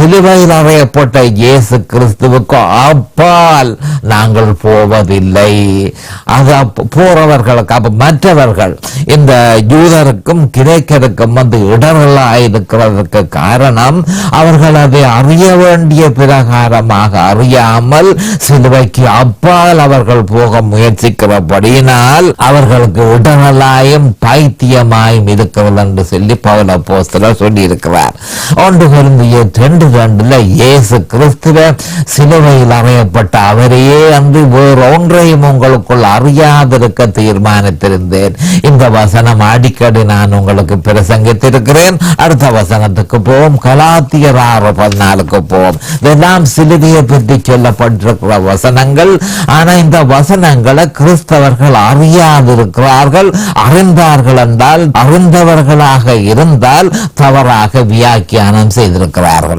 சிலுவையில் அறையப்பட்ட இயேசு கிறிஸ்துவுக்கு அப்பால் நாங்கள் போவதில்லை. அது போறவர்களுக்கு மற்றவர்கள் இந்த யூதருக்கும் கிரேக்கருக்கும் இடர்களாயிருக்கிறதுக்கு காரணம் அவர்கள் அதை அறிய வேண்டிய பிரகாரமாக அறியாமல் சிலுவைக்கு அப்பால் அவர்கள் போக முயற்சிக்கிறபடியினால் அவர்களுக்கு இடர்களாயும் பைத்தியமாயும் இருக்கிறது என்று சொல்லி பவுல் அப்போஸ்தலர் சொல்லி இருக்கிறார். 1 கொரிந்தியர் 2:2 இயேசு கிறிஸ்துவ சிலுவையில் அறையப்பட்ட அவரையே அன்று வேறு ஒன்றையும் உங்களுக்குள் அறியாதிருக்க தீர்மானித்திருந்தேன். இந்த வசனம் அடிக்கடி நான் உங்களுக்கு பிரசங்கித்திருக்கிறேன். அடுத்த வசனத்துக்கு போவோம். கலாத்தியர் 6:14 போவோம். இதெல்லாம் சிலுவையை பற்றி சொல்லப்பட்டிருக்கிற வசனங்கள். ஆனா இந்த வசனங்களை கிறிஸ்தவர்கள் அறியாதிருக்கிறார்கள். அறிந்தார்கள் என்றால் அறிந்தவர்களாக இருந்தால் தவறாக வியாக்கியானம் செய்திருக்கிறார்கள்.